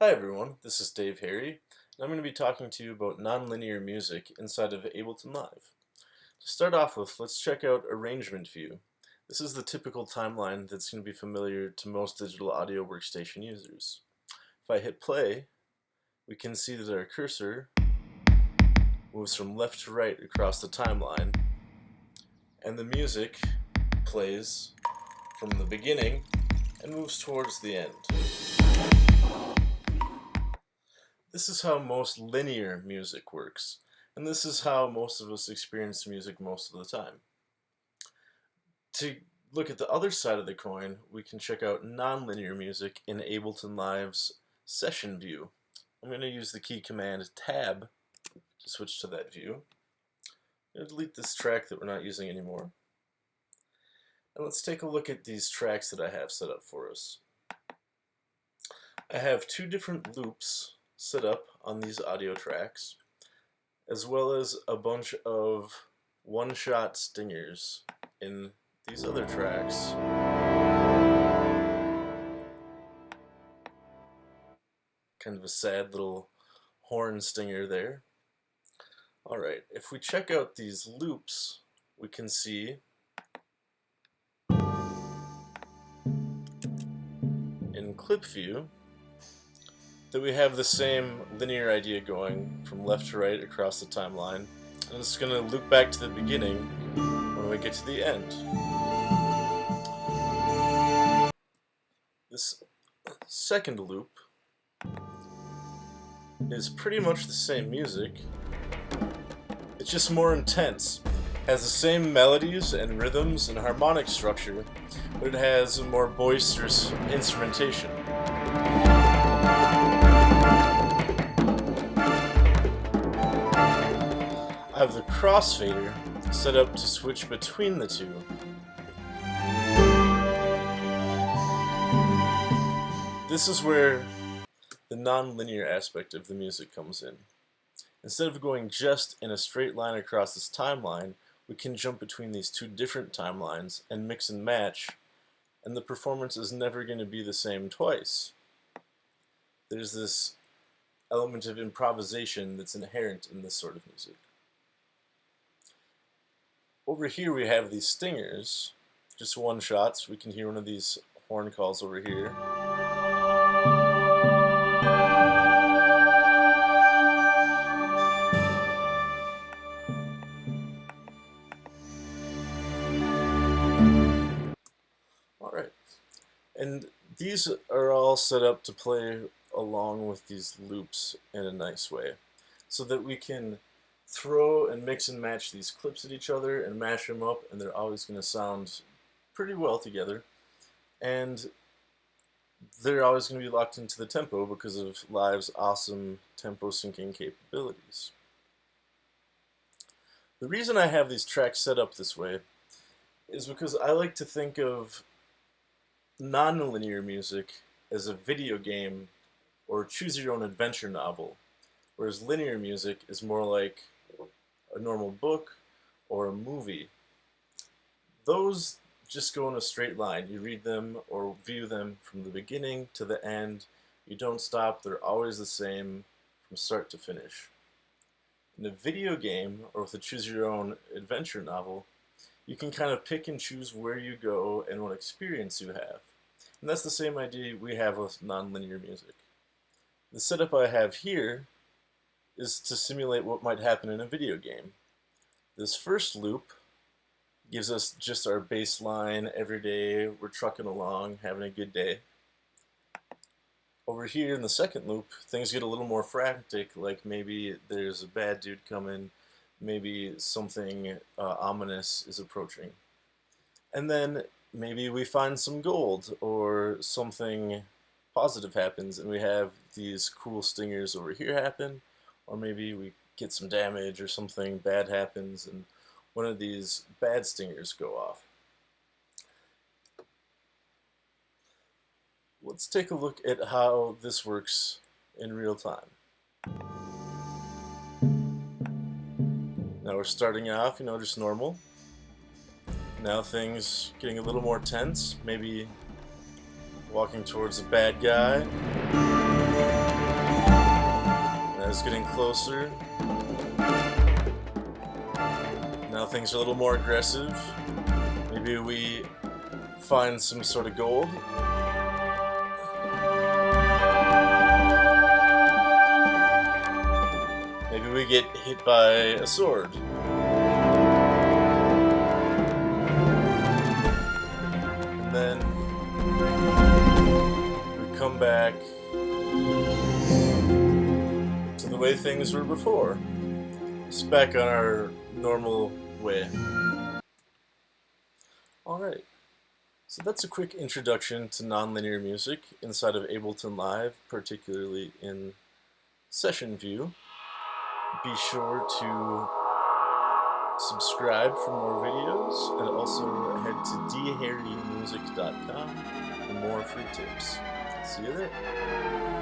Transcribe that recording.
Hi everyone, this is Harri, and I'm going to be talking to you about nonlinear music inside of Ableton Live. To start off with, let's check out Arrangement View. This is the typical timeline that's going to be familiar to most digital audio workstation users. If I hit play, we can see that our cursor moves from left to right across the timeline, and the music plays from the beginning and moves towards the end. This is how most linear music works, and this is how most of us experience music most of the time. To look at the other side of the coin, we can check out nonlinear music in Ableton Live's session view. I'm going to use the key command tab to switch to that view. I'm going to delete this track that we're not using anymore. And let's take a look at these tracks that I have set up for us. I have two different loops set up on these audio tracks, as well as a bunch of one-shot stingers in these other tracks. Kind of a sad little horn stinger there. Alright, if we check out these loops, we can see in clip view that we have the same linear idea going from left to right across the timeline, and it's going to loop back to the beginning when we get to the end. This second loop is pretty much the same music, it's just more intense. It has the same melodies and rhythms and harmonic structure, but it has a more boisterous instrumentation. I have the crossfader set up to switch between the two. This is where the non-linear aspect of the music comes in. Instead of going just in a straight line across this timeline, we can jump between these two different timelines and mix and match, and the performance is never going to be the same twice. There's this element of improvisation that's inherent in this sort of music. Over here we have these stingers, just one shots. We can hear one of these horn calls over here. Alright, and these are all set up to play along with these loops in a nice way, so that we can throw and mix and match these clips at each other and mash them up, and they're always going to sound pretty well together, and they're always going to be locked into the tempo because of Live's awesome tempo syncing capabilities. The reason I have these tracks set up this way is because I like to think of non-linear music as a video game or choose-your-own-adventure novel, whereas linear music is more like a normal book or a movie. Those just go in a straight line. You read them or view them from the beginning to the end. You don't stop. They're always the same from start to finish. In a video game or with a choose-your-own-adventure novel, you can kind of pick and choose where you go and what experience you have. And that's the same idea we have with non-linear music. The setup I have here is to simulate what might happen in a video game. This first loop gives us just our baseline every day, we're trucking along, having a good day. Over here in the second loop, things get a little more frantic, like maybe there's a bad dude coming, maybe something ominous is approaching. And then maybe we find some gold or something positive happens and we have these cool stingers over here happen, or maybe we get some damage or something bad happens and one of these bad stingers go off. Let's take a look at how this works in real time. Now we're starting off, just normal. Now things getting a little more tense, maybe walking towards a bad guy. it's getting closer. Now things are a little more aggressive. Maybe we find some sort of gold. Maybe we get hit by a sword. And then we come back to the way things were before. Just back on our normal way. Alright, so that's a quick introduction to nonlinear music inside of Ableton Live, particularly in session view. Be sure to subscribe for more videos, and also head to dharrymusic.com for more free tips. See you there.